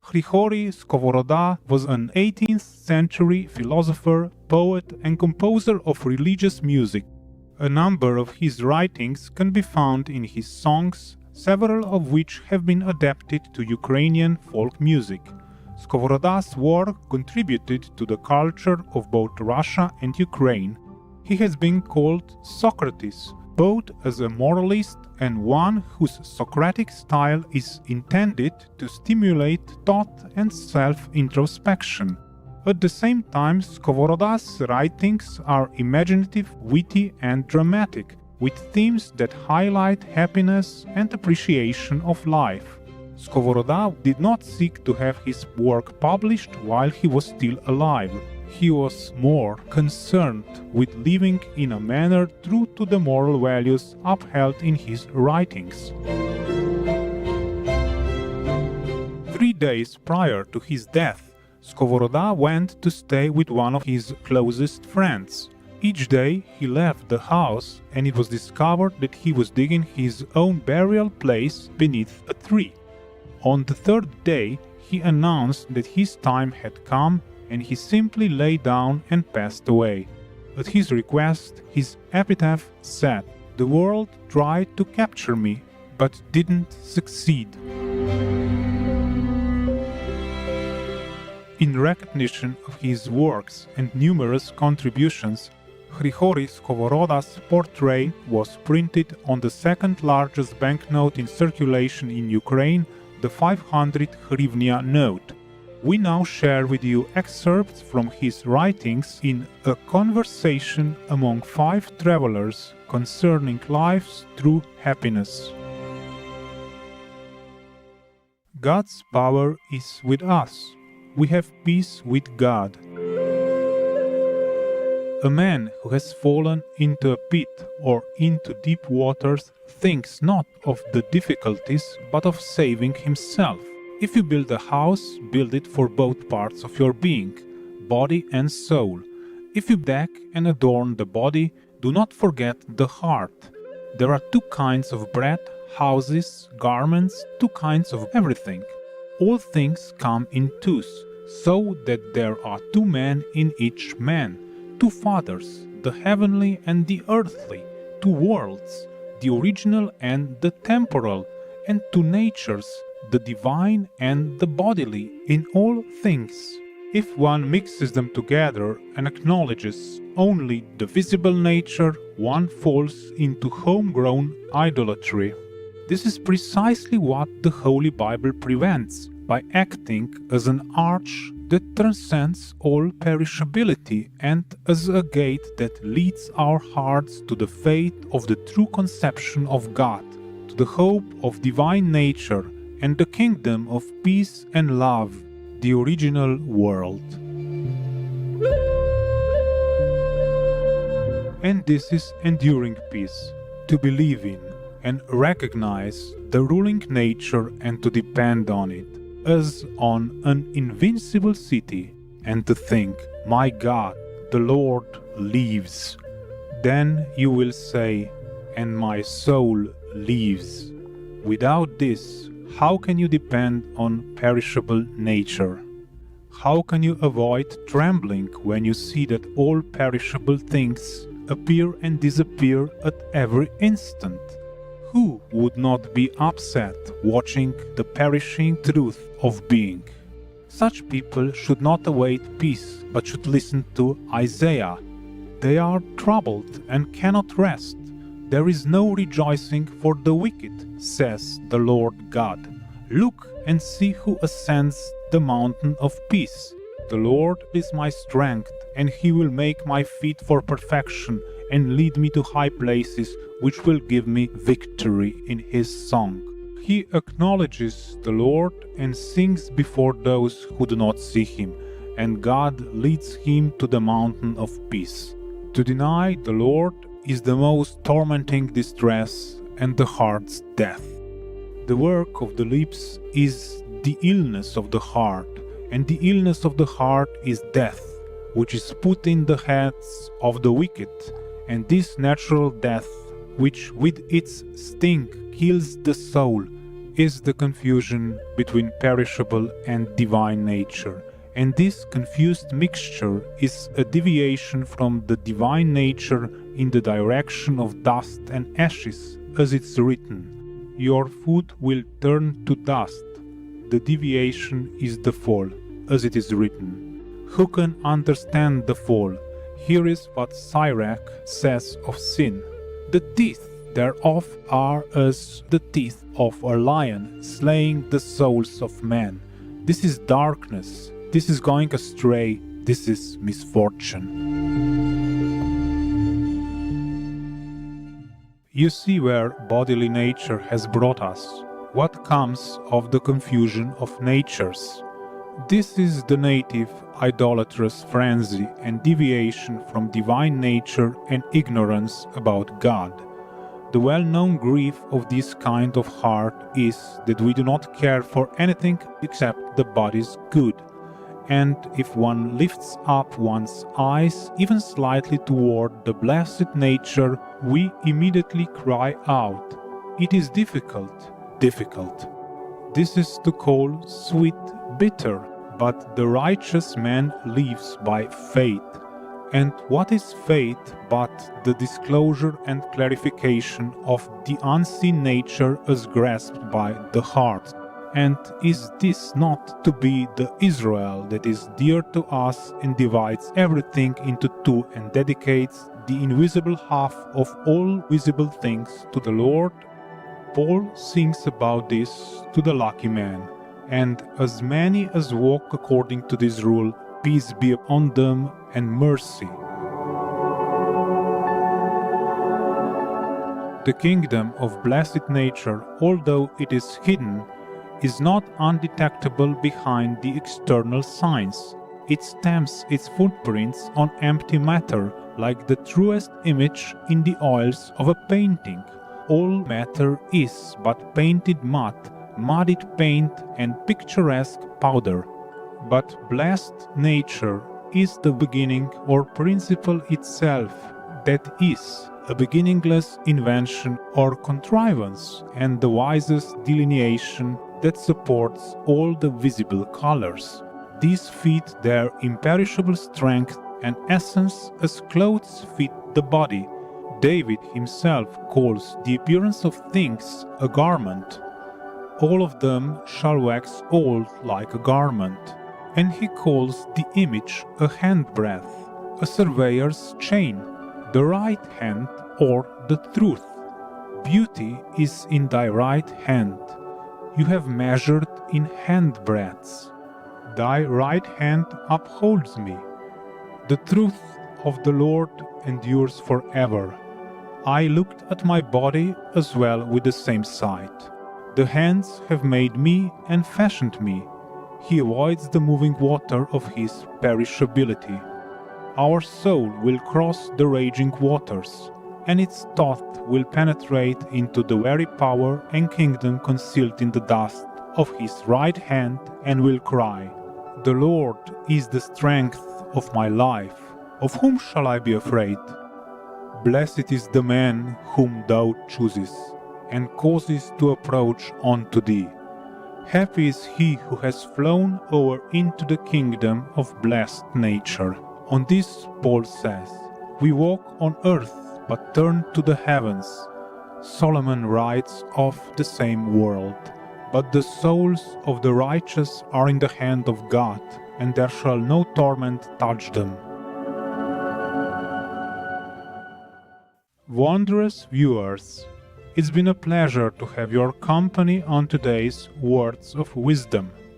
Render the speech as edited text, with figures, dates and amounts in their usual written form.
Hryhorii Skovoroda was an 18th century philosopher, poet and composer of religious music. A number of his writings can be found in his songs, several of which have been adapted to Ukrainian folk music. Skovoroda's work contributed to the culture of both Russia and Ukraine. He has been called Socrates, both as a moralist and one whose Socratic style is intended to stimulate thought and self-introspection. At the same time, Skovoroda's writings are imaginative, witty and dramatic, with themes that highlight happiness and appreciation of life. Skovoroda did not seek to have his work published while he was still alive. He was more concerned with living in a manner true to the moral values upheld in his writings. 3 days prior to his death, Skovoroda went to stay with one of his closest friends. Each day he left the house and it was discovered that he was digging his own burial place beneath a tree. On the 3rd day he announced that his time had come and he simply lay down and passed away. At his request, his epitaph said, "The world tried to capture me, but didn't succeed." In recognition of his works and numerous contributions, Hryhorii Skovoroda's portrait was printed on the second largest banknote in circulation in Ukraine, the 500 hryvnia note. We now share with you excerpts from his writings in A Conversation Among 5 Travelers Concerning Life's True Happiness. God's power is with us. We have peace with God. A man who has fallen into a pit or into deep waters thinks not of the difficulties but of saving himself. If you build a house, build it for both parts of your being, body and soul. If you deck and adorn the body, do not forget the heart. There are 2 kinds of bread, houses, garments, 2 kinds of everything. All things come in twos, so that there are 2 men in each man, 2 fathers, the heavenly and the earthly, 2 worlds, the original and the temporal, and 2 natures, the divine and the bodily, in all things. If one mixes them together and acknowledges only the visible nature, one falls into homegrown idolatry. This is precisely what the Holy Bible prevents by acting as an arch that transcends all perishability and as a gate that leads our hearts to the faith of the true conception of God, to the hope of divine nature and the kingdom of peace and love, the original world. And this is enduring peace, to believe in and recognize the ruling nature and to depend on it as on an invincible city, and to think, "My God, the Lord lives." Then you will say, "And my soul lives." Without this, how can you depend on perishable nature? How can you avoid trembling when you see that all perishable things appear and disappear at every instant? Who would not be upset watching the perishing truth of being? Such people should not await peace, but should listen to Isaiah. They are troubled and cannot rest. There is no rejoicing for the wicked, says the Lord God. Look and see who ascends the mountain of peace. The Lord is my strength, and he will make my feet for perfection and lead me to high places, which will give me victory in his song. He acknowledges the Lord and sings before those who do not see him, and God leads him to the mountain of peace. To deny the Lord is the most tormenting distress and the heart's death. The work of the lips is the illness of the heart, and the illness of the heart is death, which is put in the heads of the wicked, and this natural death, which with its sting kills the soul, is the confusion between perishable and divine nature, and this confused mixture is a deviation from the divine nature in the direction of dust and ashes, as it's written, "Your food will turn to dust." The deviation is the fall, as it is written. Who can understand the fall? Here is what Sirach says of sin. "The teeth thereof are as the teeth of a lion, slaying the souls of men." This is darkness. This is going astray. This is misfortune. You see where bodily nature has brought us. What comes of the confusion of natures? This is the native idolatrous frenzy and deviation from divine nature and ignorance about God. The well-known grief of this kind of heart is that we do not care for anything except the body's good. And if one lifts up one's eyes even slightly toward the blessed nature, we immediately cry out, "It is difficult, difficult." This is to call sweet bitter, but the righteous man lives by faith. And what is faith but the disclosure and clarification of the unseen nature as grasped by the heart? And is this not to be the Israel that is dear to us and divides everything into two and dedicates the invisible half of all visible things to the Lord? Paul sings about this to the lucky man. "And as many as walk according to this rule, peace be upon them and mercy." The kingdom of blessed nature, although it is hidden, is not undetectable behind the external signs. It stamps its footprints on empty matter, like the truest image in the oils of a painting. All matter is but painted mud, muddied paint and picturesque powder. But blessed nature is the beginning or principle itself, that is, a beginningless invention or contrivance, and the wisest delineation that supports all the visible colors. These fit their imperishable strength and essence as clothes fit the body. David himself calls the appearance of things a garment. All of them shall wax old like a garment. And he calls the image a handbreadth, a surveyor's chain, the right hand or the truth. Beauty is in thy right hand. You have measured in handbreadths. Thy right hand upholds me. The truth of the Lord endures forever. I looked at my body as well with the same sight. The hands have made me and fashioned me. He avoids the moving water of his perishability. Our soul will cross the raging waters, and its thought will penetrate into the very power and kingdom concealed in the dust of his right hand, and will cry, "The Lord is the strength of my life. Of whom shall I be afraid?" Blessed is the man whom thou choosest, and causest to approach unto thee. Happy is he who has flown over into the kingdom of blessed nature. On this Paul says, "We walk on earth, but turn to the heavens." Solomon writes of the same world, "But the souls of the righteous are in the hand of God, and there shall no torment touch them." Wondrous viewers, it's been a pleasure to have your company on today's Words of Wisdom.